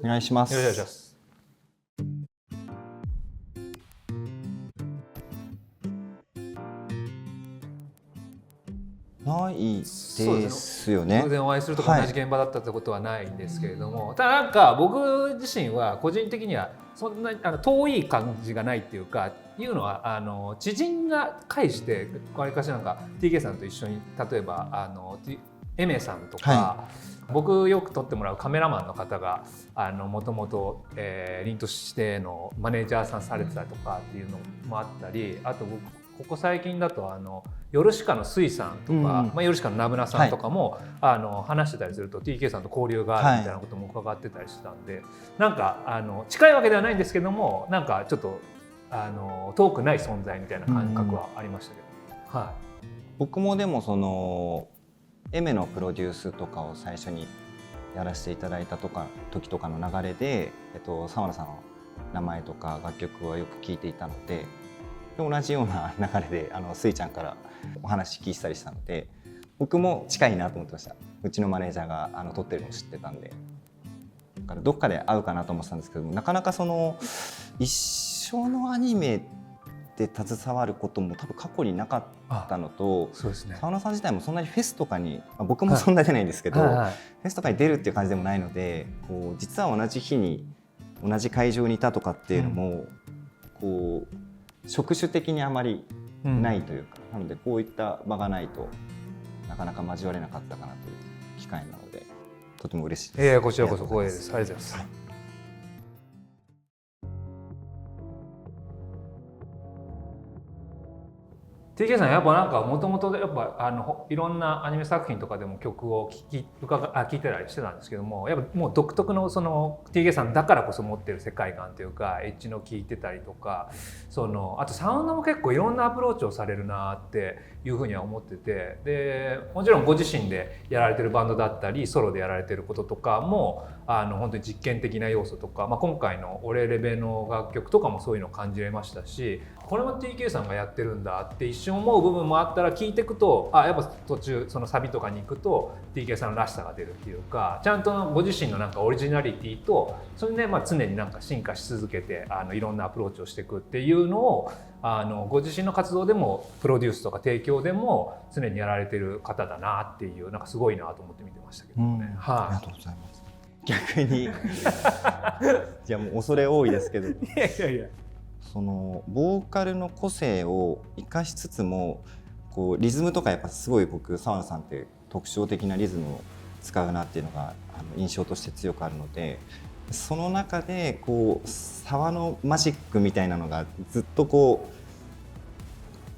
お願いします。よろしくお願いします。ないですよね。偶然お会いするとか同じ現場だったってことはないんですけれども、ただなんか僕自身は個人的にはそんなに遠い感じがないっていうか、いうのは知人が介してわりかしなんか TK さんと一緒に例えばエメさんとか、はい、僕よく撮ってもらうカメラマンの方がもともと凛としてのマネージャーさんされてたりとかっていうのもあったり、あと僕ここ最近だとヨルシカの水さんとか、ヨルシカのナブナさんとかも、はい、話してたりすると TK さんと交流があるみたいなことも伺ってたりしてたんで、はい、なんか近いわけではないんですけども、なんかちょっと遠くない存在みたいな感覚はありましたけど、はい、僕もでもそのエメのプロデュースとかを最初にやらせていただいた時とかの流れで、澤野さんの名前とか楽曲はよく聞いていたので、同じような流れでスイちゃんからお話聞いたりしたので、僕も近いなと思ってました。うちのマネージャーが撮ってるのを知ってたんで、だからどっかで会うかなと思ってたんですけども、なかなかその一緒のアニメで携わることも多分過去になかったのと、そうですね、澤野さん自体もそんなにフェスとかに、僕もそんなじゃないんですけど、フェスとかに出るっていう感じでもないので、こう実は同じ日に同じ会場にいたとかっていうのも、こう職種的にあまりないというか、なのでこういった場がないとなかなか交われなかったかなという機会なので、とても嬉しいです。こちらこそ光栄です。ありがとうございます。TK さんやっぱなんかもともとやっぱいろんなアニメ作品とかでも曲を聴いてたりしてたんですけども、やっぱもう独特のその TK さんだからこそ持ってる世界観というか、エッジの効いてたりとか、あとサウンドも結構いろんなアプローチをされるなっていうふうには思ってて、でもちろんご自身でやられてるバンドだったりソロでやられてることとかも本当に実験的な要素とか、今回の「オレレベ」の楽曲とかもそういうのを感じれましたし、これも TK さんがやってるんだって一瞬思う部分もあったら、聞いていくとやっぱ途中そのサビとかに行くと TK さんらしさが出るっていうか、ちゃんとご自身のなんかオリジナリティとそれで常になんか進化し続けていろんなアプローチをしていくっていうのをご自身の活動でもプロデュースとか提供でも常にやられてる方だなっていう、なんかすごいなと思って見てましたけどね。ありがとうございます。逆にじゃあもう恐れ多いですけど、いやそのボーカルの個性を生かしつつも、こうリズムとかやっぱすごい僕澤野さんって特徴的なリズムを使うなっていうのが印象として強くあるので、その中でこう沢のマジックみたいなのがずっとこ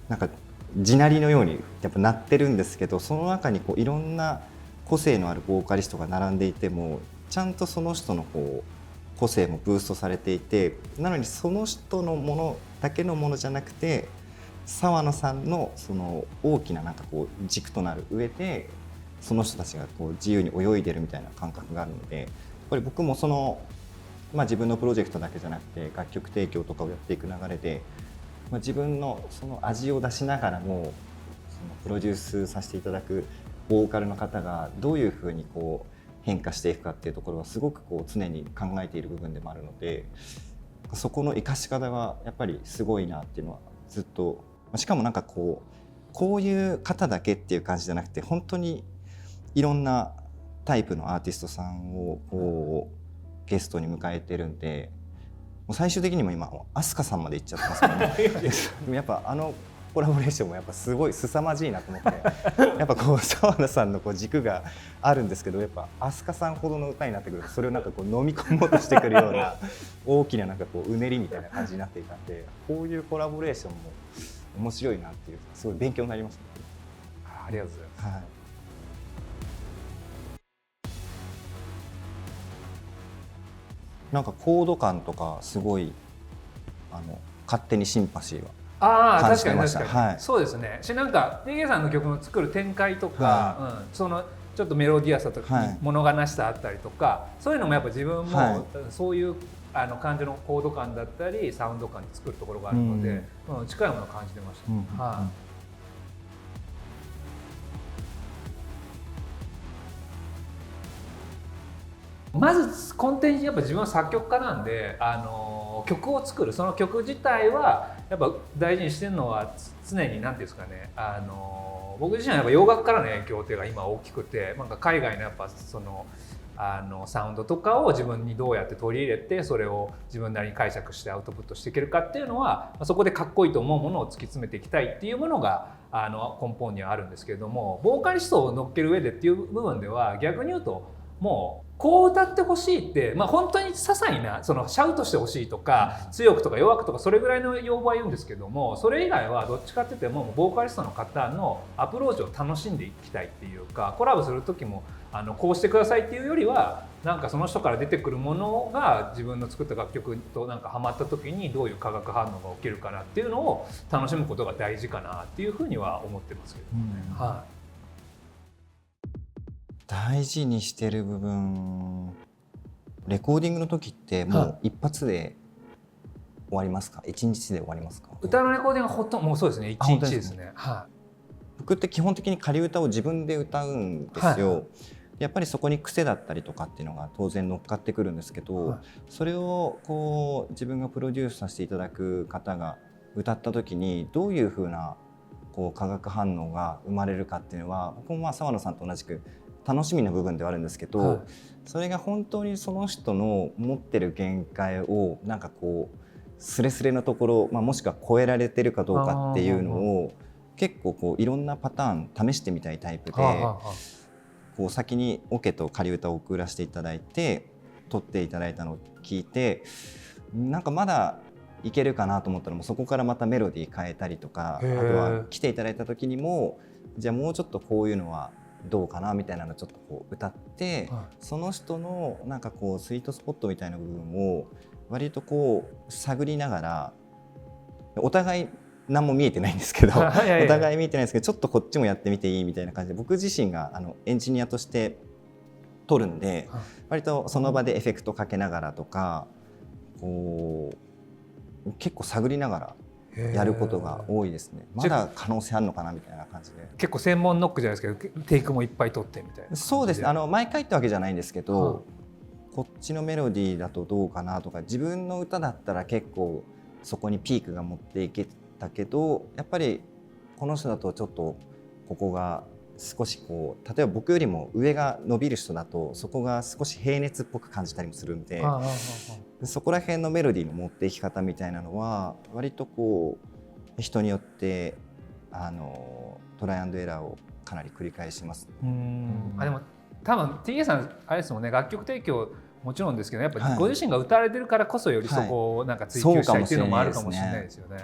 うなんか地鳴りのようにやっぱ鳴ってるんですけど、その中にこういろんな個性のあるボーカリストが並んでいても、ちゃんとその人のこう個性もブーストされていて、なのにその人のものだけのものじゃなくて、澤野さんのその大きななんかこう軸となる上でその人たちがこう自由に泳いでるみたいな感覚があるので、やっぱり僕もその、自分のプロジェクトだけじゃなくて楽曲提供とかをやっていく流れで、自分のその味を出しながらも、そのプロデュースさせていただくボーカルの方がどういうふうにこう変化していくかっていうところはすごくこう常に考えている部分でもあるので、そこの生かし方はやっぱりすごいなっていうのはずっと、しかもなんかこういう方だけっていう感じじゃなくて、本当にいろんなタイプのアーティストさんをこうゲストに迎えてるんで、もう最終的にも今飛鳥さんまで行っちゃってますからねでもやっぱコラボレーションもやっぱすごい凄まじいなと思って、やっぱこう澤野さんのこう軸があるんですけど、やっぱ飛鳥さんほどの歌になってくるとそれをなんかこう飲み込もうとしてくるような大きななんかこううねりみたいな感じになっていたんで、こういうコラボレーションも面白いなっていう、すごい勉強になりますね。ありがとうございます。はい、なんかコード感とかすごい勝手にシンパシーは確かに確かに、はい、そうですね。なんか TK さんの曲の作る展開とか、そのちょっとメロディアさとか、物悲しさあったりとか、そういうのもやっぱ自分もそういう感じのコード感だったりサウンド感に作るところがあるので、近いものを感じてました。まず根底にやっぱ自分は作曲家なんで、曲を作るその曲自体はやっぱ大事にしてるのは常に何ていうんですかね、僕自身はやっぱ洋楽からの影響っていうのが今大きくて、なんか海外のやっぱそのサウンドとかを自分にどうやって取り入れてそれを自分なりに解釈してアウトプットしていけるかっていうのは、そこでかっこいいと思うものを突き詰めていきたいっていうものが根本にはあるんですけれども、ボーカリストを乗っける上でっていう部分では逆に言うともうこう歌ってほしいって、本当に些細なそのシャウトしてほしいとか強くとか弱くとかそれぐらいの要望は言うんですけども、それ以外はどっちかって言ってもボーカリストの方のアプローチを楽しんでいきたいっていうか、コラボする時もこうしてくださいっていうよりはなんかその人から出てくるものが自分の作った楽曲となんかハマった時にどういう化学反応が起きるかなっていうのを楽しむことが大事かなっていうふうには思ってますけどね。はい。大事にしてる部分、レコーディングの時ってもう一発で終わりますか？一日で終わりますか？歌のレコーディングはほとんどもうそうですね、一日ですね。はい。僕って基本的に仮歌を自分で歌うんですよ。はい、やっぱりそこに癖だったりとかっていうのが当然乗っかってくるんですけど、はい、それをこう自分がプロデュースさせていただく方が歌った時にどういう風なこう化学反応が生まれるかっていうのは、僕も澤野さんと同じく楽しみな部分ではあるんですけど、はい、それが本当にその人の持ってる限界をなんかこうスレスレのところ、もしくは超えられてるかどうかっていうのを結構こういろんなパターン試してみたいタイプで、こう先にオケと仮歌を送らせていただいて撮っていただいたのを聞いて、なんかまだいけるかなと思ったらもうそこからまたメロディー変えたりとか、あとは来ていただいた時にもじゃあもうちょっとこういうのはどうかなみたいなのをちょっとこう歌って、はい、その人のなんかこうスイートスポットみたいな部分を割とこう探りながら、お互い何も見えてないんですけどお互い見えてないんですけどちょっとこっちもやってみていいみたいな感じで、僕自身がエンジニアとして撮るんで、はい、割とその場でエフェクトかけながらとかこう結構探りながらやることが多いですね。まだ可能性あるのかなみたいな感じで。結構専門ノックじゃないですけどテイクもいっぱい取ってみたいな。そうですね、毎回ってわけじゃないんですけど、こっちのメロディーだとどうかなとか、自分の歌だったら結構そこにピークが持っていけたけど、やっぱりこの人だとちょっとここが少しこう例えば僕よりも上が伸びる人だとそこが少し平熱っぽく感じたりもするんで、そこら辺のメロディーの持っていき方みたいなのは割とこう人によってトライアンドエラーをかなり繰り返します。でも多分 TK さんあれですもんね、楽曲提供もちろんですけどやっぱご自身が歌われてるからこそよりそこをなんか追求したいっていうのもあるかもしれないですよね。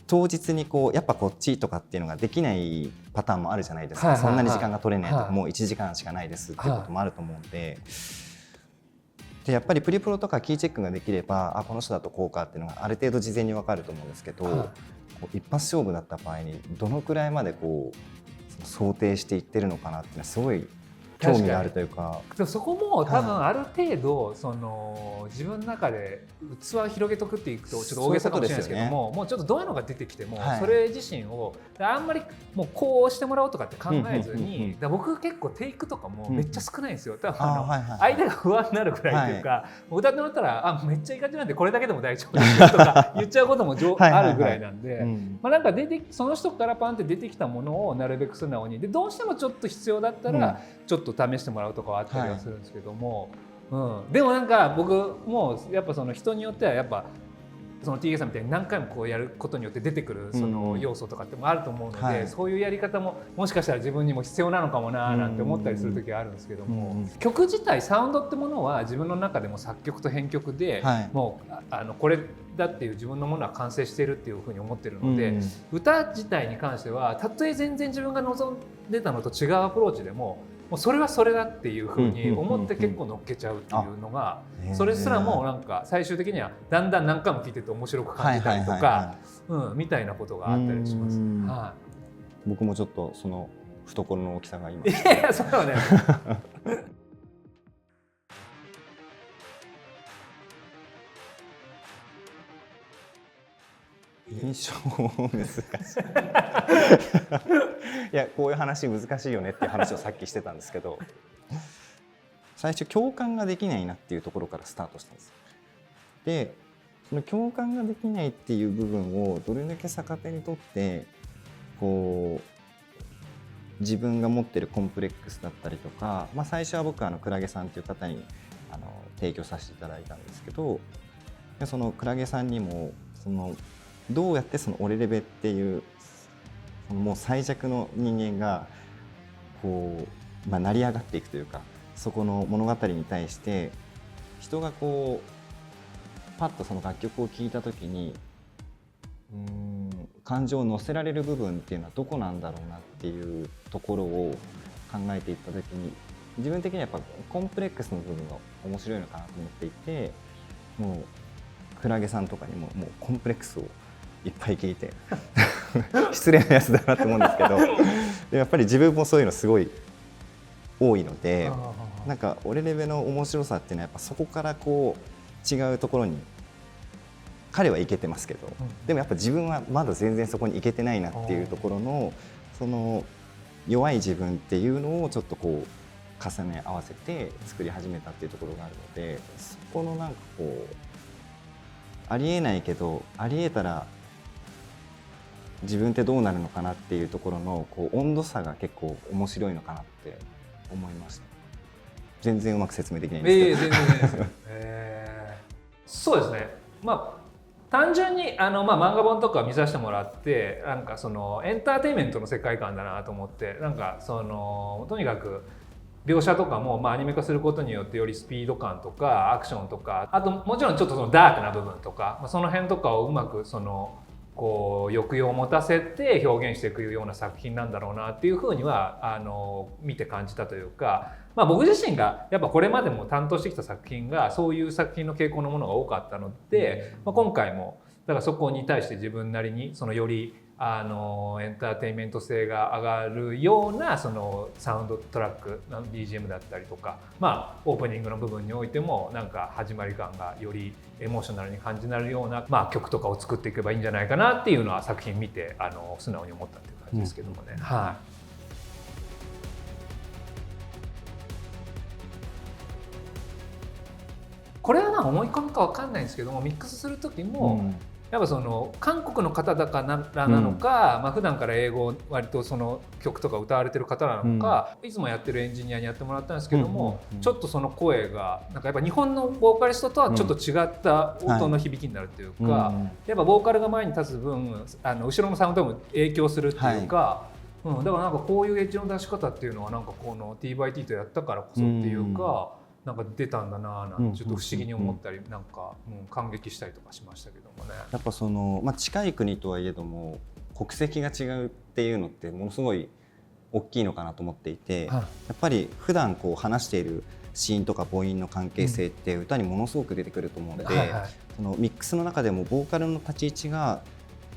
当日にこうやっぱこっちとかっていうのができないパターンもあるじゃないですか。そんなに時間が取れないとか、もう1時間しかないですっていうこともあると思うんで、やっぱりプリプロとかキーチェックができればこの人だとこうかっていうのがある程度事前に分かると思うんですけど、こう一発勝負だった場合にどのくらいまでこう想定していってるのかなっていうのはすごい興味があるというか。でもそこも多分ある程度その自分の中で器を広げとくっていくとちょっと大げさかもしれないですけども、もうちょっとどういうのが出てきてもそれ自身をあんまりもうこうしてもらおうとかって考えずに、僕結構テイクとかもめっちゃ少ないんですよ。多分相手が不安になるくらいというか、歌ってもらったらめっちゃいい感じなんでこれだけでも大丈夫ですよとか言っちゃうこともあるぐらいなんで、なんかその人からパンって出てきたものをなるべく素直にで、どうしてもちょっと必要だったらちょっと試してもらうとかはあったりはするんですけども、でもなんか僕もやっぱその人によってはやっぱその TK さんみたいに何回もこうやることによって出てくるその要素とかってもあると思うので、そういうやり方ももしかしたら自分にも必要なのかもななんて思ったりする時があるんですけども、曲自体サウンドってものは自分の中でも作曲と編曲でもうこれだっていう自分のものは完成しているっていうふうに思ってるので、歌自体に関してはたとえ全然自分が望んでたのと違うアプローチでももうそれはそれだっていうふうに思って結構乗っけちゃうっていうのが、それすらもなんか最終的にはだんだん何回も聴いてて面白く感じたりとかみたいなことがあったりします。僕もちょっとその懐の大きさが今。いやそれはね印象難しいいやこういう話難しいよねっていう話をさっきしてたんですけど、最初共感ができないなっていうところからスタートしたんですよ。でその共感ができないっていう部分をどれだけ逆手にとってこう自分が持ってるコンプレックスだったりとか、最初は僕クラゲさんっていう方に提供させていただいたんですけど、そのクラゲさんにもどうやってそのオレレベっていうもう最弱の人間がこう、成り上がっていくというか、そこの物語に対して人がこうパッとその楽曲を聴いた時に感情を乗せられる部分っていうのはどこなんだろうなっていうところを考えていった時に、自分的にはやっぱコンプレックスの部分が面白いのかなと思っていて、もうクラゲさんとかにもうコンプレックスをいっぱい聞いて失礼なやつだなと思うんですけどでやっぱり自分もそういうのすごい多いので、なんかオレレベの面白さっていうのはやっぱそこからこう違うところに彼は行けてますけど、でもやっぱ自分はまだ全然そこに行けてないなっていうところのその弱い自分っていうのをちょっとこう重ね合わせて作り始めたっていうところがあるので、そこのなんかこうありえないけどありえたら自分ってどうなるのかなっていうところのこう温度差が結構面白いのかなって思いました。全然うまく説明できないんですけど、全然ですよそうですね、単純に漫画本とか見させてもらって、なんかそのエンターテインメントの世界観だなと思って、なんかそのとにかく描写とかもアニメ化することによってよりスピード感とかアクションとか、あともちろんちょっとそのダークな部分とか、その辺とかをうまくそのこう抑揚を持たせて表現していくような作品なんだろうなっていうふうには見て感じたというか、僕自身がやっぱこれまでも担当してきた作品がそういう作品の傾向のものが多かったので、今回もだからそこに対して自分なりにそのよりエンターテインメント性が上がるようなそのサウンドトラックの BGM だったりとか、オープニングの部分においてもなんか始まり感がよりエモーショナルに感じられるような、曲とかを作っていけばいいんじゃないかなっていうのは作品見て素直に思ったっていう感じですけどもね。これは思い込みか分かんないんですけども、ミックスする時も、やっぱその韓国の方だからなのか、普段から英語割とその曲とか歌われてる方なのか、いつもやってるエンジニアにやってもらったんですけども、ちょっとその声がなんかやっぱ日本のボーカリストとはちょっと違った音の響きになるというか、やっぱボーカルが前に立つ分後ろのサウンドも影響するっていうか、だからなんかこういうエッジの出し方っていうのはなんかこの T/T とやったからこそっていうか。なんか出たんだなぁなんてちょっと不思議に思ったり、なんか感激したりとかしましたけどもね。やっぱその、近い国とはいえども国籍が違うっていうのってものすごい大きいのかなと思っていて、やっぱり普段こう話しているシーンとか母音の関係性って歌にものすごく出てくると思うので、そのミックスの中でもボーカルの立ち位置が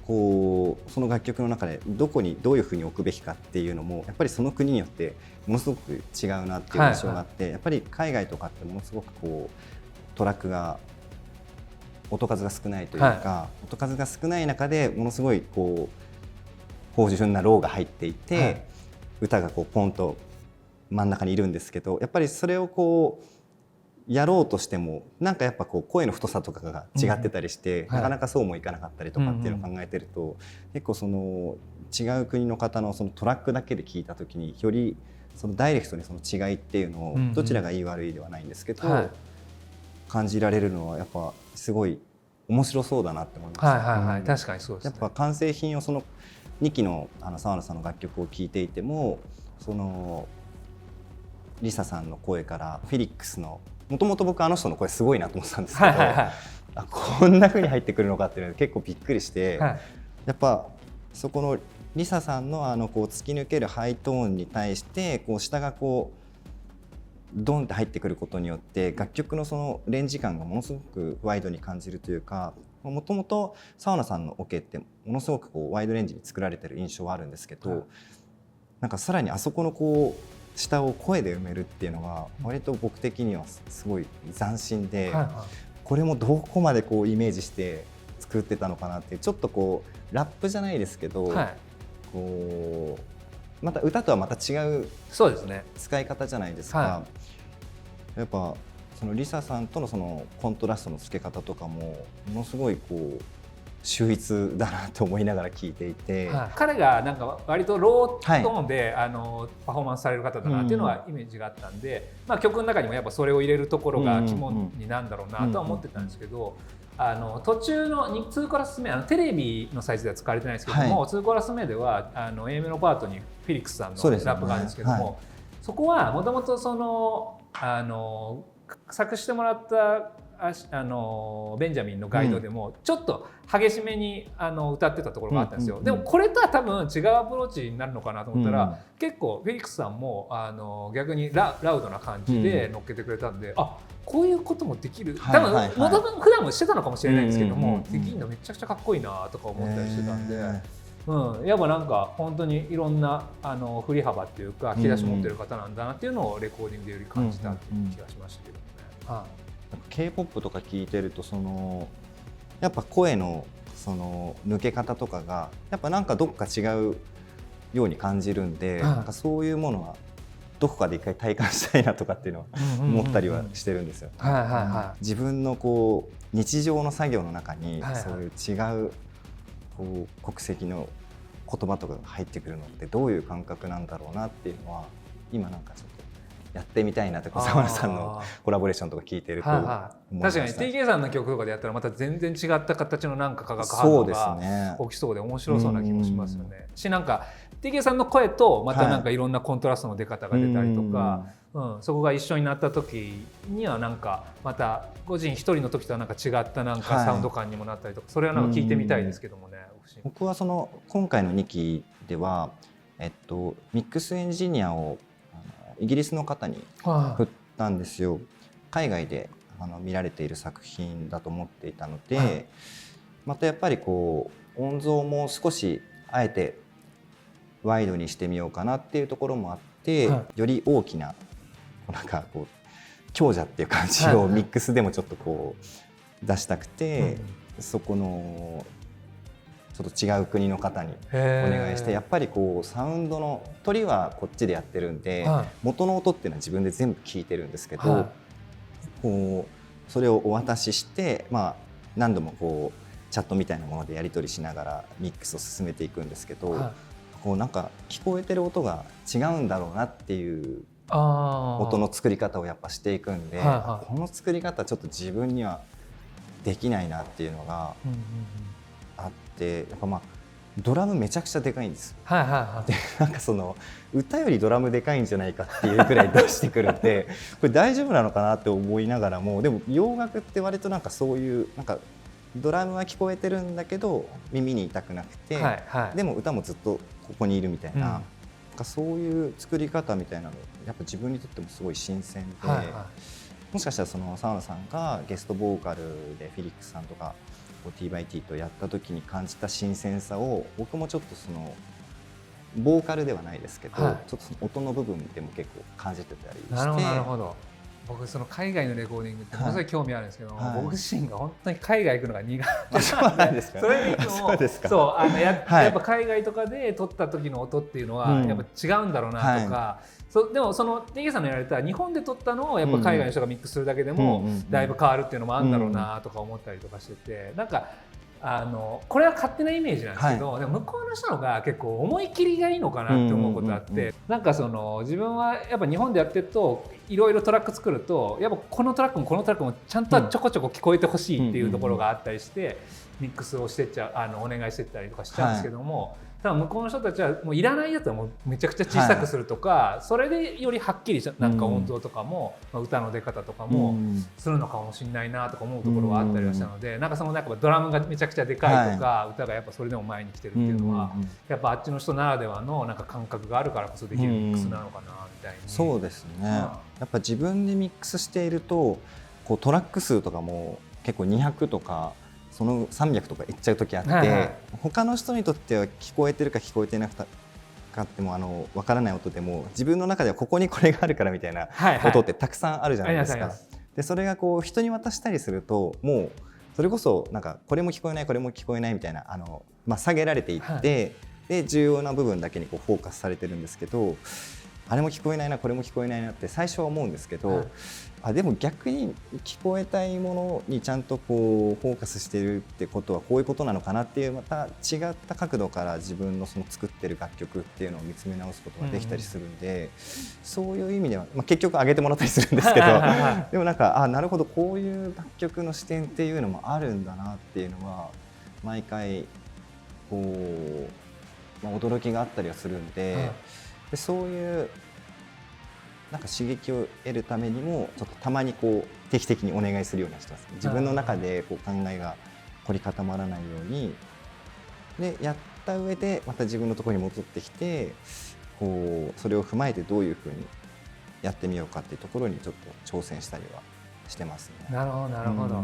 こうその楽曲の中でどこにどういうふうに置くべきかっていうのもやっぱりその国によってものすごく違うなっていう印象があって、やっぱり海外とかってものすごくこうトラックが音数が少ないというか、音数が少ない中でものすごいこう芳醇なローが入っていて、歌がこうポンと真ん中にいるんですけど、やっぱりそれをこうやろうとしてもなんかやっぱこう声の太さとかが違ってたりして、なかなかそうもいかなかったりとかっていうのを考えてると、結構その違う国の方のそのトラックだけで聞いた時によりそのダイレクトにその違いっていうのをどちらがいい悪いではないんですけど、感じられるのはやっぱすごい面白そうだなって思いました。確かにそうですね。やっぱ完成品をその2期の澤野さんの楽曲を聴いていても、そのリサさんの声からフェリックスのもともと僕人の声すごいなと思ってたんですけど、こんな風に入ってくるのかっていうので結構びっくりして、やっぱそこのリサさんのこう突き抜けるハイトーンに対してこう下がこうドンって入ってくることによって楽曲のそのレンジ感がものすごくワイドに感じるというか、もともと澤野さんのオケってものすごくこうワイドレンジに作られてる印象はあるんですけど、なんかさらにあそこのこう下を声で埋めるっていうのが割と僕的にはすごい斬新で、これもどこまでこうイメージして作ってたのかなっていう、ちょっとこうラップじゃないですけど、こうまた歌とはまた違う使い方じゃないですか。やっぱそのリサさんとのそのコントラストの付け方とかもものすごいこう秀逸だなと思いながら聞いていて、彼がなんか割とロートーンで、パフォーマンスされる方だなっていうのはイメージがあったんで、曲の中にもやっぱそれを入れるところが肝になんだろうなとは思ってたんですけど、途中の2コーラス目テレビのサイズでは使われてないですけども、2コーラス目ではAメロパートにフェリックスさんのラップがあるんですけども、そこはもともとその作してもらったベンジャミンのガイドでもちょっと激しめに歌ってたところがあったんですよ。でもこれとは多分違うアプローチになるのかなと思ったら、結構フェリックスさんも逆にラウドな感じで乗っけてくれたんで、あ、こういうこともできる、多分普段もしてたのかもしれないんですけども、できるのめちゃくちゃかっこいいなとか思ったりしてたんで、やっぱなんか本当にいろんな振り幅っていうか引き出し持ってる方なんだなっていうのをレコーディングでより感じたっていう気がしましたけどもね。K-POP とか聞いてるとやっぱ声の抜け方とかがやっぱなんかどっか違うように感じるんで、なんかそういうものはどこかで一回体感したいなとかっていうのは思ったりはしてるんですよ。自分のこう日常の作業の中にそういう違うこう国籍の言葉とかが入ってくるのってどういう感覚なんだろうなっていうのは今なんかちょっとやってみたいなって沢村さんのコラボレーションとか聞いてると思いました。確かに TK さんの曲とかでやったらまた全然違った形のなんか化学反応が起きそうで面白そうな気もしますよね。なんか TK さんの声とまたなんかいろんなコントラストの出方が出たりとか、そこが一緒になった時にはなんかまた個人一人の時とはなんか違ったなんかサウンド感にもなったりとか、それはなんか聞いてみたいですけどもね。僕は今回の2期では、ミックスエンジニアをイギリスの方に振ったんですよ。海外で見られている作品だと思っていたので、またやっぱりこう音像も少しあえてワイドにしてみようかなっていうところもあって、より大きななんかこう強者っていう感じをミックスでもちょっとこう出したくて、そこのちょっと違う国の方にお願いして、やっぱりこうサウンドの取りはこっちでやってるんで、元の音っていうのは自分で全部聞いてるんですけど、こうそれをお渡しして、何度もこうチャットみたいなものでやり取りしながらミックスを進めていくんですけど、こうなんか聞こえてる音が違うんだろうなっていう音の作り方をやっぱしていくんで、この作り方ちょっと自分にはできないなっていうのがあって、やっぱドラムめちゃくちゃでかいんですよ。でなんか歌よりドラムでかいんじゃないかっていうくらい出してくるんでこれ大丈夫なのかなって思いながらも、でも洋楽って割となんかそういうなんかドラムは聞こえてるんだけど耳に痛くなくて、でも歌もずっとここにいるみたいな、なんかそういう作り方みたいなのやっぱ自分にとってもすごい新鮮で、もしかしたら沢野さんがゲストボーカルでフィリックスさんとかT/T とやった時に感じた新鮮さを僕もちょっとボーカルではないですけど、ちょっと音の部分でも結構感じてたりして。なるほど。僕海外のレコーディングってものすごい興味あるんですけど、僕自身が本当に海外行くのが苦手なんで、それでいつもやっぱ海外とかで撮った時の音っていうのはやっぱ違うんだろうなとか、でもTKさんのやられた日本で撮ったのをやっぱ海外の人がミックスするだけでもだいぶ変わるっていうのもあるんだろうなとか思ったりとかしてて、なんかこれは勝手なイメージなんですけど、でも向こうの人のが結構思い切りがいいのかなって思うことがあって、なんか自分はやっぱ日本でやってるといろいろトラック作るとやっぱこのトラックもこのトラックもちゃんとちょこちょこ聞こえてほしいっていうところがあったりしてミックスをしてっちゃお願いしてったりとかしちゃうんですけども、多分向こうの人たちはもういらないやつはもうめちゃくちゃ小さくするとか、それでよりはっきりしたなんか音像とかも、歌の出方とかもするのかもしれないなとか思うところがあったりはしたので、なんかなんかドラムがめちゃくちゃでかいとか、歌がやっぱそれでも前に来てるっていうのは、やっぱあっちの人ならではのなんか感覚があるからこそできるミックスなのかなみたいに。そうですね。やっぱ自分でミックスしているとこうトラック数とかも結構200とかその300とかいっちゃう時あって、他の人にとっては聞こえてるか聞こえてなくかっても分からない音でも自分の中ではここにこれがあるからみたいな音ってたくさんあるじゃないですか。でそれがこう人に渡したりするともうそれこそなんかこれも聞こえないこれも聞こえないみたいな下げられていって、で重要な部分だけにこうフォーカスされてるんですけど、あれも聞こえないなこれも聞こえないなって最初は思うんですけど、でも逆に聞こえたいものにちゃんとこうフォーカスしてるってことはこういうことなのかなっていうまた違った角度から自分のその作ってる楽曲っていうのを見つめ直すことができたりするんで、そういう意味では、結局上げてもらったりするんですけどでもなんかなるほどこういう楽曲の視点っていうのもあるんだなっていうのは毎回こう、驚きがあったりはするんで、そういうなんか刺激を得るためにもちょっとたまにこう定期的にお願いするようにしてます。自分の中でこう考えが凝り固まらないようにでやった上でまた自分のところに戻ってきてこうそれを踏まえてどういうふうにやってみようかっていうところにちょっと挑戦したりはしてますね。なるほどなるほど。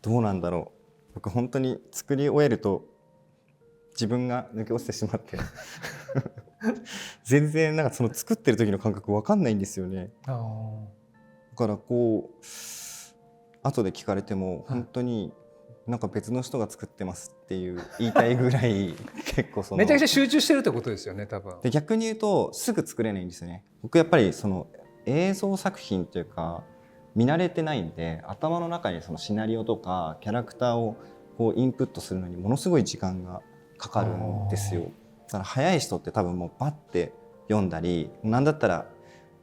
どうなんだろう。僕本当に作り終えると自分が抜け落ちてしまって全然なんかその作ってる時の感覚分かんないんですよね。だからこう後で聞かれても本当になんか別の人が作ってますって言いたいぐらい結構めちゃくちゃ集中してるってことですよね多分。で逆に言うとすぐ作れないんですよね。僕やっぱりその映像作品というか見慣れてないんで頭の中にそのシナリオとかキャラクターをこうインプットするのにものすごい時間がかかるんですよ。だから早い人って多分もうバッて読んだりなんだったら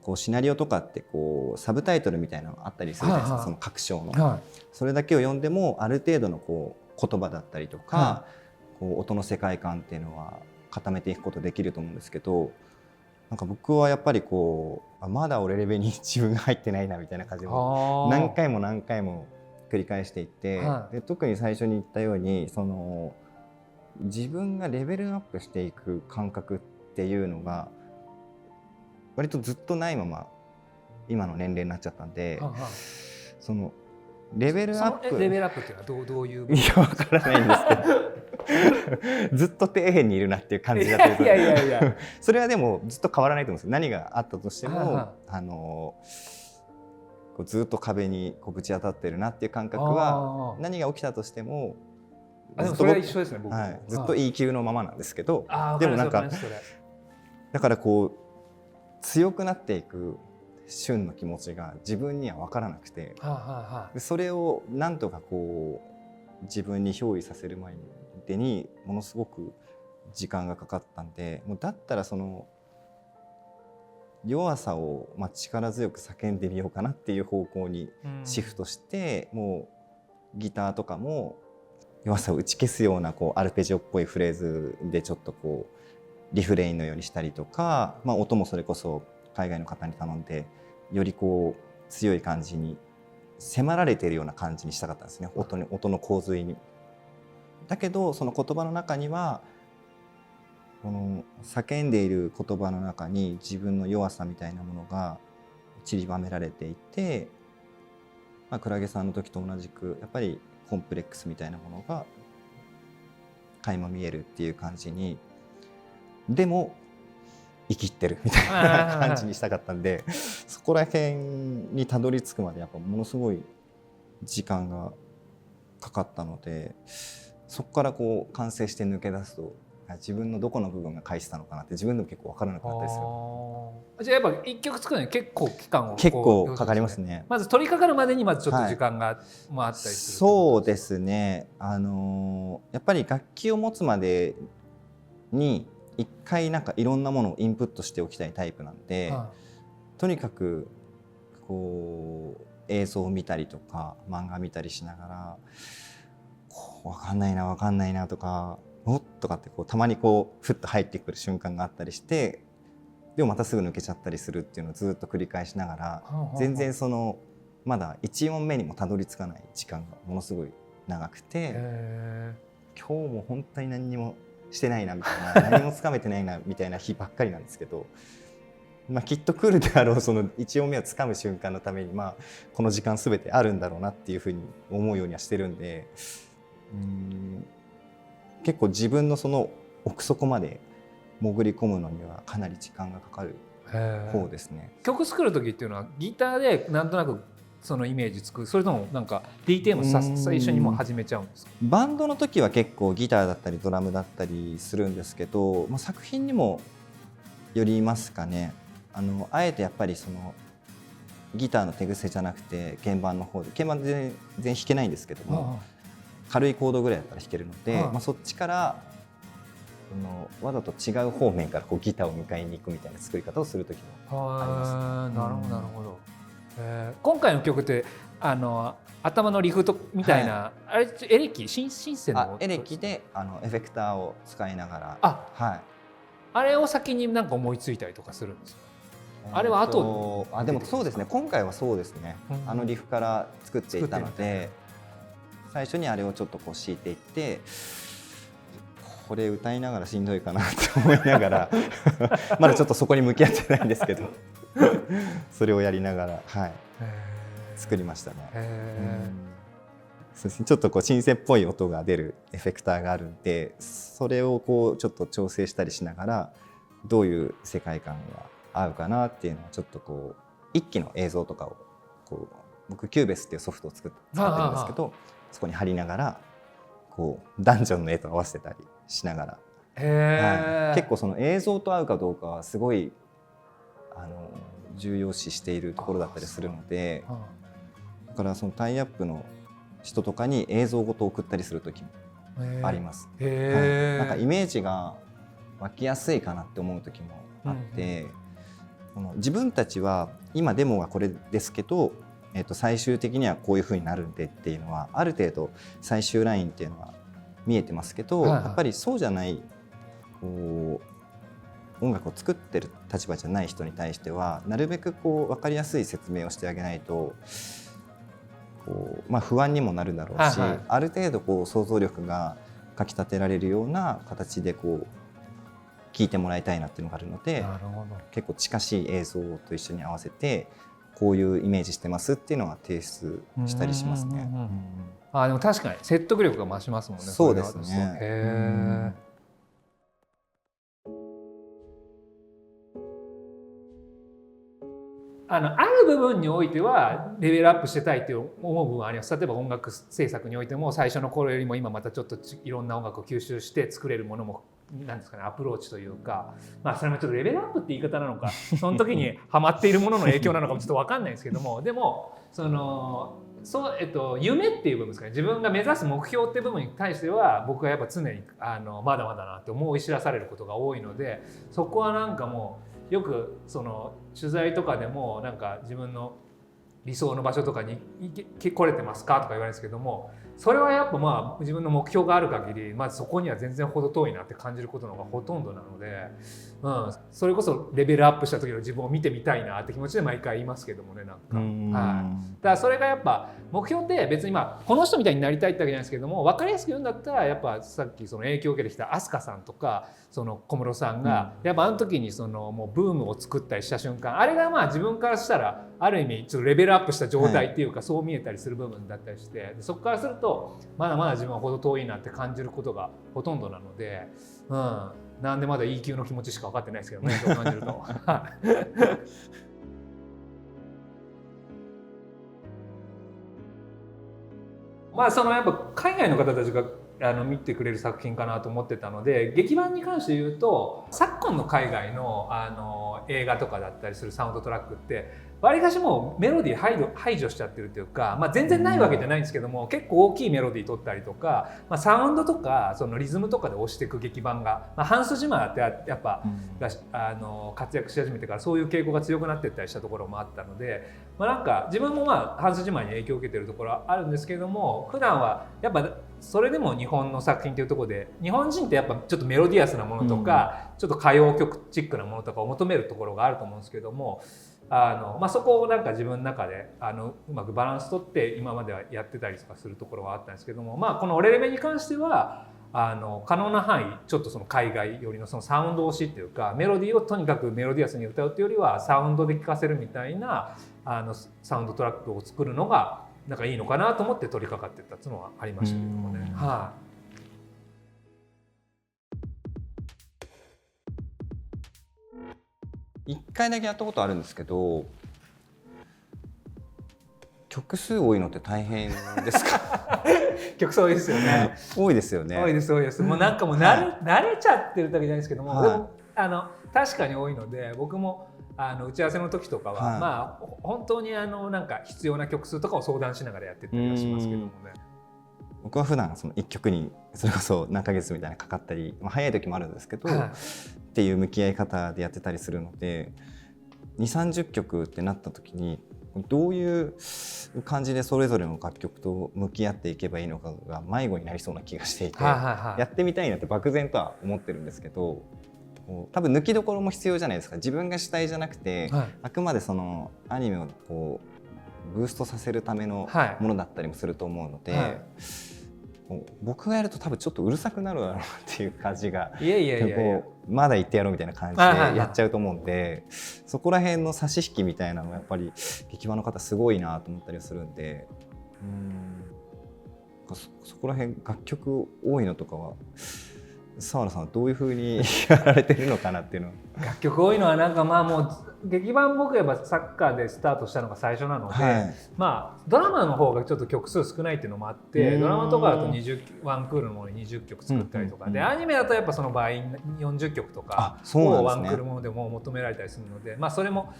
こうシナリオとかってこうサブタイトルみたいなのあったりするじゃないですか、その各章の、それだけを読んでもある程度のこう言葉だったりとか、こう音の世界観っていうのは固めていくことできると思うんですけど、なんか僕はやっぱりこうまだ俺レベルに自分が入ってないなみたいな感じで何回も何回も繰り返していって、で特に最初に言ったようにその自分がレベルアップしていく感覚っていうのが割とずっとないまま今の年齢になっちゃったんで、そのレベルアップっていうのはどういういや分からないんですけどずっと底辺にいるなっていう感じだというそれはでもずっと変わらないと思うんですよ。何があったとしてもこうずっと壁にこうぶち当たってるなっていう感覚は何が起きたとしてもでもそれは一緒ですね僕、ずっと E 級のままなんですけど、でもなんかだからこう強くなっていく旬の気持ちが自分には分からなくて、でそれをなんとかこう自分に憑依させる前にものすごく時間がかかったんで、もうだったらその弱さを力強く叫んでみようかなっていう方向にシフトして、もうギターとかも弱さを打ち消すようなこうアルペジオっぽいフレーズでちょっとこうリフレインのようにしたりとか、音もそれこそ海外の方に頼んでよりこう強い感じに迫られているような感じにしたかったんですね、音の洪水に。だけどその言葉の中にはこの叫んでいる言葉の中に自分の弱さみたいなものが散りばめられていて、クラゲさんの時と同じくやっぱりコンプレックスみたいなものが垣間見えるっていう感じに、でも生きってるみたいな感じにしたかったんで、そこら辺にたどり着くまでやっぱものすごい時間がかかったので、そこからこう完成して抜け出すと自分のどこの部分が返したのかなって自分でも結構分からなくなったりする。じゃあやっぱ一曲作るのに結構期間を結構かかりますね。まず取り掛かるまでにまずちょっと時間が、あったりする。そうですね。やっぱり楽器を持つまでに一回なんかいろんなものをインプットしておきたいタイプなんで、とにかくこう映像を見たりとか漫画見たりしながら分かんないなとかおっとかってこうたまにこうふっと入ってくる瞬間があったりして、でもまたすぐ抜けちゃったりするっていうのをずっと繰り返しながら、全然そのまだ1音目にもたどり着かない時間がものすごい長くて、今日も本当に何にもしてないなみたいな何もつかめてないなみたいな日ばっかりなんですけど、きっと来るであろうその1音目をつかむ瞬間のためにこの時間全てあるんだろうなっていうふうに思うようにはしてるんで、結構自分のその奥底まで潜り込むのにはかなり時間がかかる方ですね。曲作る時っていうのはギターでなんとなくそのイメージ作る、それともなんか DTM 最初にもう始めちゃうんですか？バンドの時は結構ギターだったりドラムだったりするんですけど、作品にもよりますかね。あえてやっぱりそのギターの手癖じゃなくて鍵盤の方で、鍵盤全然弾けないんですけども、軽いコードぐらいだったら弾けるので、そっちからわざと違う方面からこうギターを迎えに行くみたいな作り方をする時もあります。なるほどなるほど。今回の曲って頭のリフトみたいな、あれエレキシンセのエレキでエフェクターを使いながら、あれを先になんか思いついたりとかするんですか？あれは後でもそうですね、今回はそうですね、リフから作っていたので、最初にあれをちょっとこう敷いていって、これ歌いながらしんどいかなって思いながらまだちょっとそこに向き合ってないんですけどそれをやりながら、作りましたね。そうですね、ちょっとこうシンセっぽい音が出るエフェクターがあるんで、それをこうちょっと調整したりしながら、どういう世界観が合うかなっていうのをちょっとこう一気の映像とかをこう、僕キューベスっていうソフトを使ってるんですけど、そこに貼りながらこうダンジョンの絵と合わせたりしながら、結構その映像と合うかどうかはすごい重要視しているところだったりするので、だからそのタイアップの人とかに映像ごと送ったりする時もあります。なんかイメージが湧きやすいかなって思う時もあって、自分たちは今デモはこれですけど、最終的にはこういう風になるんでっていうのはある程度最終ラインっていうのは見えてますけど、やっぱりそうじゃないこう音楽を作ってる立場じゃない人に対してはなるべくこう分かりやすい説明をしてあげないとこう、不安にもなるだろうし、ある程度こう想像力がかきたてられるような形でこう聞いてもらいたいなっていうのがあるので、結構近しい映像と一緒に合わせてこういうイメージしてますっていうのは提出したりしますね。でも確かに説得力が増しますもんね。そうですね。ある部分においてはレベルアップしてたいって思う部分はあります。例えば音楽制作においても最初の頃よりも今またちょっといろんな音楽を吸収して作れるものもなんですかね、アプローチというか、それもちょっとレベルアップって言い方なのかその時にハマっているものの影響なのかもちょっと分かんないですけども、でも夢っていう部分ですかね、自分が目指す目標っていう部分に対しては僕はやっぱ常にまだまだなって思い知らされることが多いので、そこはなんかもうよくその取材とかでもなんか自分の理想の場所とかに来れてますかとか言われるんですけども、それはやっぱ自分の目標がある限りまずそこには全然程遠いなって感じることの方がほとんどなので、それこそレベルアップした時の自分を見てみたいなって気持ちで毎回言いますけどもね、なんか、だからそれがやっぱ目標って別にこの人みたいになりたいってわけじゃないですけども、分かりやすく言うんだったらやっぱさっきその影響を受けてきた飛鳥さんとかその小室さんが、やっぱ時にそのもうブームを作ったりした瞬間、あれが自分からしたらある意味ちょっとレベルアップした状態っていうか、そう見えたりする部分だったりして、そこからするとまだまだ自分は程遠いなって感じることがほとんどなので、なんでまだ E 級の気持ちしか分かってないですけどね、そう感じると。そのやっぱ海外の方たちが見てくれる作品かなと思ってたので、劇版に関して言うと昨今の海外の映画とかだったりするサウンドトラックってわりかしもうメロディー排除しちゃってるというか、全然ないわけじゃないんですけども、結構大きいメロディー取ったりとか、サウンドとかそのリズムとかで押していく劇版が、ハンス・ジマーってやっぱ、活躍し始めてからそういう傾向が強くなっていったりしたところもあったので、なんか自分もハンス・ジマーに影響を受けてるところはあるんですけれども、普段はやっぱそれでも日本の作品というところで日本人ってやっぱちょっとメロディアスなものとか、ちょっと歌謡曲チックなものとかを求めるところがあると思うんですけども、そこをなんか自分の中でうまくバランス取って今まではやってたりとかするところはあったんですけども、この「オレレベ」に関しては可能な範囲ちょっとその海外よりのそのサウンド推しっていうか、メロディーをとにかくメロディアスに歌うっていうよりはサウンドで聴かせるみたいなサウンドトラックを作るのがなんかいいのかなと思って取り掛かってったっていうのはありましたけどもね。1回だけやったことあるんですけど、曲数多いのって大変ですか？曲数多いですよね。多いですよね。多いです多いです。もうなんかもう慣れちゃってるだけじゃないですけども、でも確かに多いので、僕も打ち合わせの時とかは、まあ本当になんか必要な曲数とかを相談しながらやってったりはしますけどもね。僕は普段その1曲にそれこそ何ヶ月みたいなかかったり、早い時もあるんですけど、っていう向き合い方でやってたりするので、2、30曲ってなった時にどういう感じでそれぞれの楽曲と向き合っていけばいいのかが迷子になりそうな気がしていて、やってみたいなって漠然とは思ってるんですけど、多分抜きどころも必要じゃないですか。自分が主体じゃなくて、あくまでそのアニメをこうブーストさせるためのものだったりもすると思うので、僕がやると多分ちょっとうるさくなるだろうなっていう感じが、まだ言ってやろうみたいな感じでやっちゃうと思うんで、そこら辺の差し引きみたいなのがやっぱり劇場の方すごいなと思ったりするんで、そこら辺楽曲多いのとかは澤野さんはどういう風にやられてるのかなっていうのは。楽曲多いのはなんかまあもう劇版僕やっぱサッカーでスタートしたのが最初なので、まあドラマの方がちょっと曲数少ないっていうのもあって、ドラマとかだとワンクールのものに20曲作ったりとかで、アニメだとやっぱその倍40曲とかをワンクールものでも求められたりするので、まあそれも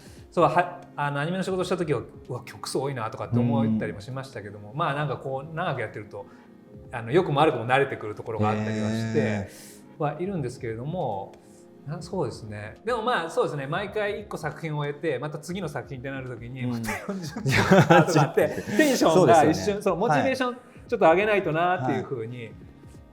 アニメの仕事をした時はうわ曲数多いなとかって思ったりもしましたけども、まあなんかこう長くやってると良くも悪くも慣れてくるところがあったりはしてはいるんですけれども、そうですね。でもまあそうですね、毎回1個作品を終えてまた次の作品ってなる時にまた40曲とかあってテンションが一瞬、そのモチベーションちょっと上げないとなっていう風に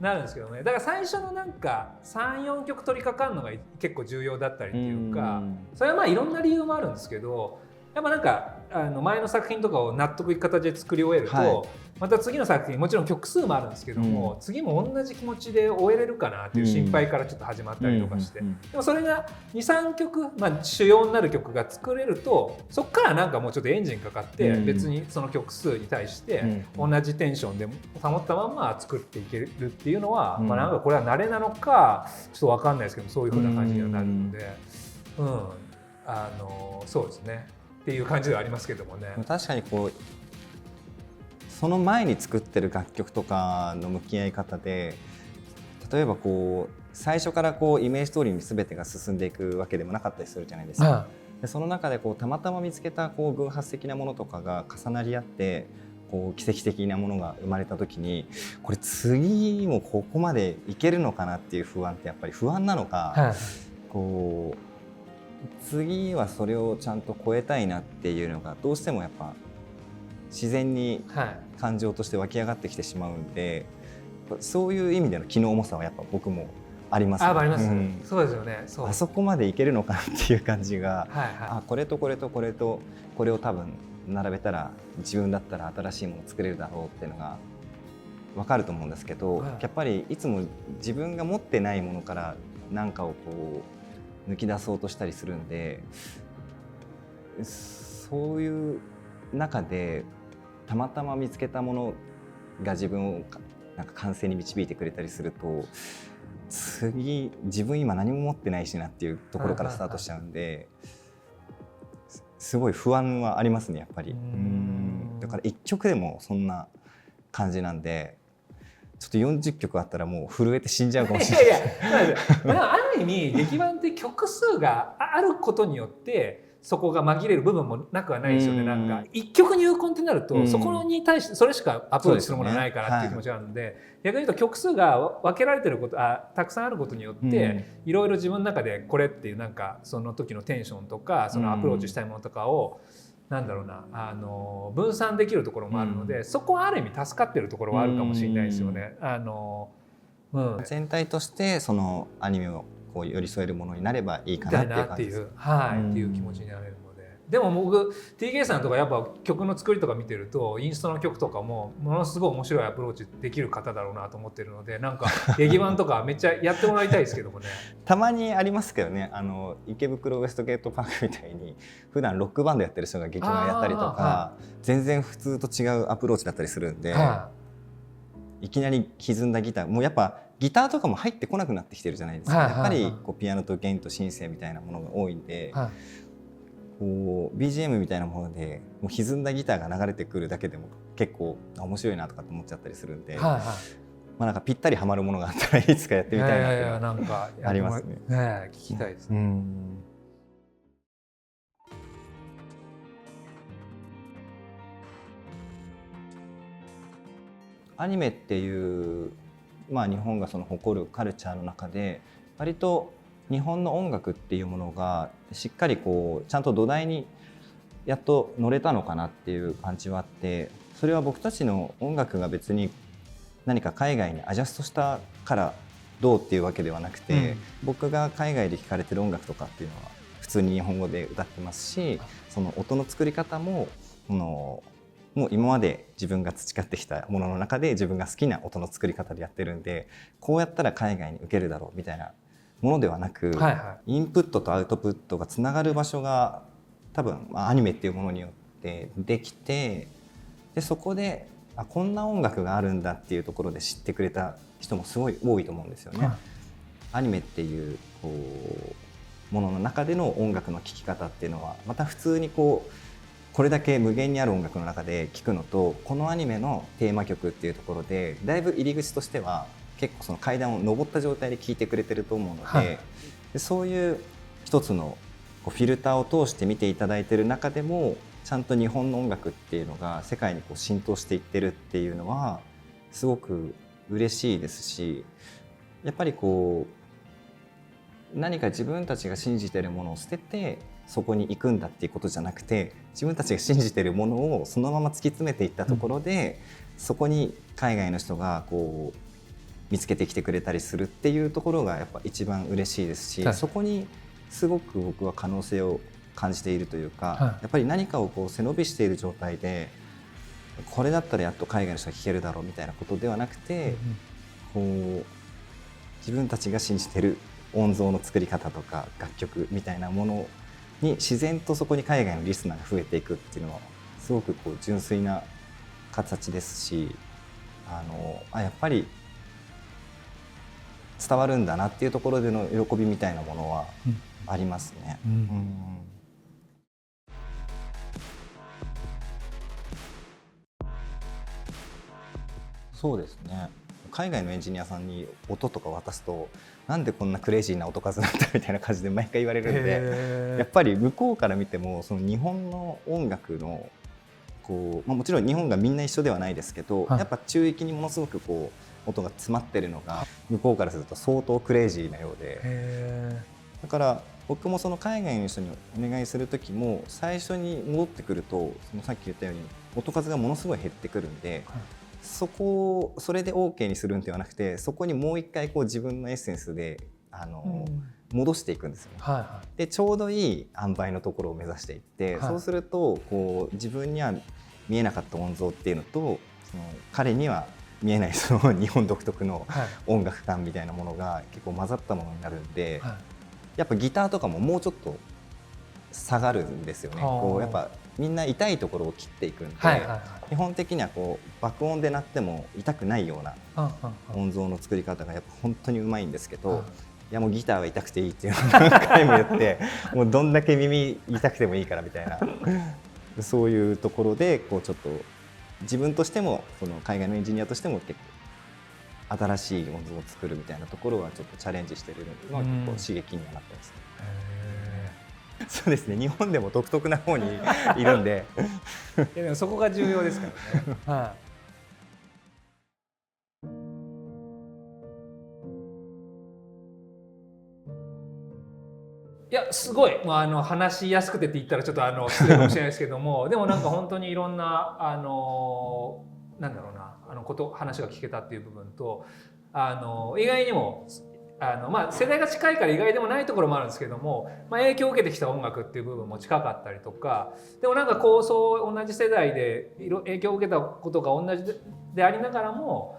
なるんですけどね。だから最初のなんか 3,4 曲取り掛かるのが結構重要だったりっていうか、それはまあいろんな理由もあるんですけど、やっぱなんか前の作品とかを納得いく形で作り終えると、また次の作品もちろん曲数もあるんですけども、次も同じ気持ちで終えれるかなっていう心配からちょっと始まったりとかして、でもそれが 2,3 曲、主要になる曲が作れると、そこからなんかもうちょっとエンジンかかって別にその曲数に対して同じテンションで保ったまま作っていけるっていうのは、まあなんかこれは慣れなのかちょっと分かんないですけど、そういう風な感じにはなるので、そうですねっていう感じではありますけどもね。確かにこうその前に作ってる楽曲とかの向き合い方で、例えばこう最初からこうイメージ通りに全てが進んでいくわけでもなかったりするじゃないですか。でその中でこうたまたま見つけたこう偶発的なものとかが重なり合ってこう奇跡的なものが生まれた時に、これ次もここまでいけるのかなっていう不安ってやっぱり不安なのか、こう次はそれをちゃんと超えたいなっていうのがどうしてもやっぱ自然に感情として湧き上がってきてしまうんで、そういう意味での気の重さはやっぱ僕もありますね。あります。そうですよね。あそこまでいけるのかなっていう感じが、これとこれとこれとこれを多分並べたら自分だったら新しいものを作れるだろうっていうのが分かると思うんですけど、やっぱりいつも自分が持ってないものから何かをこう抜き出そうとしたりするんで、そういう中でたまたま見つけたものが自分をなんか完成に導いてくれたりすると、次自分今何も持ってないしなっていうところからスタートしちゃうんで、すごい不安はありますねやっぱり。だから1曲でもそんな感じなんで、ちょっと40曲あったらもう震えて死んじゃうかもしれない。ある意味劇版って曲数があることによってそこが紛れる部分もなくはないですよね。なんか一曲入魂ってなるとそこに対してそれしかアプローチするものはないからっていう気持ちがあるので、逆に言うと曲数が分けられてることたくさんあることによっていろいろ自分の中でこれっていうなんかその時のテンションとかそのアプローチしたいものとかをなんだろうな分散できるところもあるので、そこはある意味助かってるところはあるかもしれないですよね。全体としてそのアニメをこう寄り添えるものになればいいかなっていう感じです。っていう気持ちになれるので。でも僕 TK さんとかやっぱ曲の作りとか見てるとインストの曲とかもものすごい面白いアプローチできる方だろうなと思ってるので、なんか劇版とかめっちゃやってもらいたいですけどもね。たまにありますけどね、池袋ウエストゲートパークみたいに普段ロックバンドやってる人が劇版やったりとか、全然普通と違うアプローチだったりするんで、いきなり歪んだギターもうやっぱギターとかも入ってこなくなってきてるじゃないですか。やっぱりこうピアノと弦とシンセみたいなものが多いんで、こう BGM みたいなものでもう歪んだギターが流れてくるだけでも結構面白いなとかって思っちゃったりするんで、はいはい、まあなんかぴったりはまるものがあったらいつかやってみたいなってなんかありますね。聞きたいですね。アニメっていう、まあ、日本がその誇るカルチャーの中で割と日本の音楽っていうものがしっかりこうちゃんと土台にやっと乗れたのかなっていう感じはあって、それは僕たちの音楽が別に何か海外にアジャストしたからどうっていうわけではなくて、僕が海外で聴かれてる音楽とかっていうのは普通に日本語で歌ってますし、その音の作り方ももう今まで自分が培ってきたものの中で自分が好きな音の作り方でやってるんで、こうやったら海外に受けるだろうみたいなものではなく、インプットとアウトプットがつながる場所が多分アニメっていうものによってできて、でそこでこんな音楽があるんだっていうところで知ってくれた人もすごい多いと思うんですよね。アニメっていうこうものの中での音楽の聴き方っていうのはまた普通にこれだけ無限にある音楽の中で聴くのと、このアニメのテーマ曲っていうところでだいぶ入り口としては結構その階段を上った状態で聴いてくれてると思うので、でそういう一つのフィルターを通して見ていただいている中でもちゃんと日本の音楽っていうのが世界に浸透していってるっていうのはすごく嬉しいですし、やっぱり何か自分たちが信じているものを捨ててそこに行くんだっていうことじゃなくて、自分たちが信じているものをそのまま突き詰めていったところで、そこに海外の人が見つけてきてくれたりするっていうところがやっぱ一番嬉しいですし、そこにすごく僕は可能性を感じているというか、やっぱり何かを背伸びしている状態でこれだったらやっと海外の人が聴けるだろうみたいなことではなくて、自分たちが信じている音像の作り方とか楽曲みたいなものに自然とそこに海外のリスナーが増えていくっていうのはすごく純粋な形ですし、やっぱり伝わるんだなっていうところでの喜びみたいなものはありますね。そうですね。海外のエンジニアさんに音とか渡すとなんでこんなクレイジーな音数なんだみたいな感じで毎回言われるんで、やっぱり向こうから見てもその日本の音楽のもちろん日本がみんな一緒ではないですけど、やっぱ中域にものすごく音が詰まってるのが向こうからすると相当クレイジーなようで、だから僕もその海外の人にお願いする時も最初に戻ってくるとさっき言ったように音数がものすごい減ってくるんで、それで OK にするんではなくて、そこにもう一回自分のエッセンスで戻していくんですよね。でちょうどいい塩梅のところを目指していって、そうすると自分には見えなかった音像っていうのと彼には見えないその日本独特の音楽感みたいなものが結構混ざったものになるんで、やっぱギターとかももうちょっと下がるんですよね。やっぱみんな痛いところを切っていくんで、基本的には爆音で鳴っても痛くないような音像の作り方がやっぱ本当にうまいんですけど、いやもうギターは痛くていいっていうのを何回も言ってもうどんだけ耳痛くてもいいからみたいなそういうところでちょっと自分としても海外のエンジニアとしても結構新しい音像を作るみたいなところはちょっとチャレンジしてるのが結構刺激にはなってますね。そうですね、日本でも独特な方にいるんでいやでもそこが重要ですからね。いやすごい、話しやすくてって言ったらちょっと失礼かもしれないですけどもでもなんか本当にいろんななんだろうな話が聞けたっていう部分と意外にも世代が近いから意外でもないところもあるんですけども、影響を受けてきた音楽っていう部分も近かったりとか、でもなんかそう同じ世代で影響を受けたことが同じでありながらも、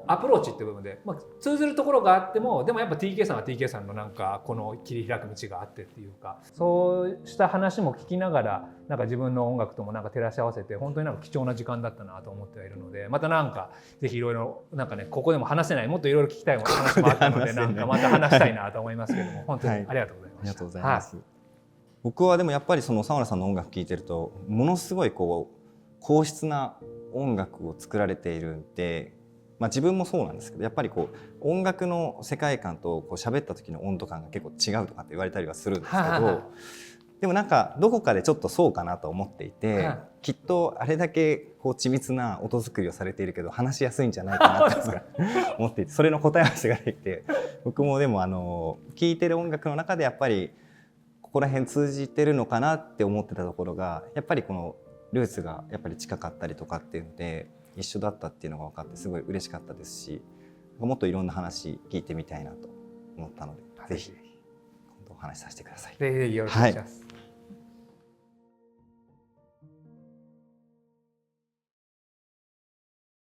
アプローチっていう部分で、通ずるところがあってもでもやっぱ TK さんは TK さんのなんかこの切り開く道があってっていうか、そうした話も聞きながらなんか自分の音楽ともなんか照らし合わせて本当になんか貴重な時間だったなと思ってはいるので、またなんかぜひいろいろなんかねここでも話せないもっといろいろ聞きたい話もあったのでなんかまた話したいなと思いますけども本当にありがとうございました。ありがとうございます。僕はでもやっぱりその沢村さんの音楽聴いてるとものすごいこう硬質な音楽を作られているんで、自分もそうなんですけど、やっぱりこう音楽の世界観とこう喋った時の温度感が結構違うとかって言われたりはするんですけど、でもなんかどこかでちょっとそうかなと思っていて、きっとあれだけこう緻密な音作りをされているけど話しやすいんじゃないかなと思っていて、それの答え合わせができて、僕もでも聴いてる音楽の中でやっぱりここら辺通じてるのかなって思ってたところが、やっぱりこのルーツがやっぱり近かったりとかっていうので一緒だったっていうのが分かってすごい嬉しかったですし、もっといろんな話聞いてみたいなと思ったので、ぜひ今度お話しさせてください。ぜひよろしくお願いします。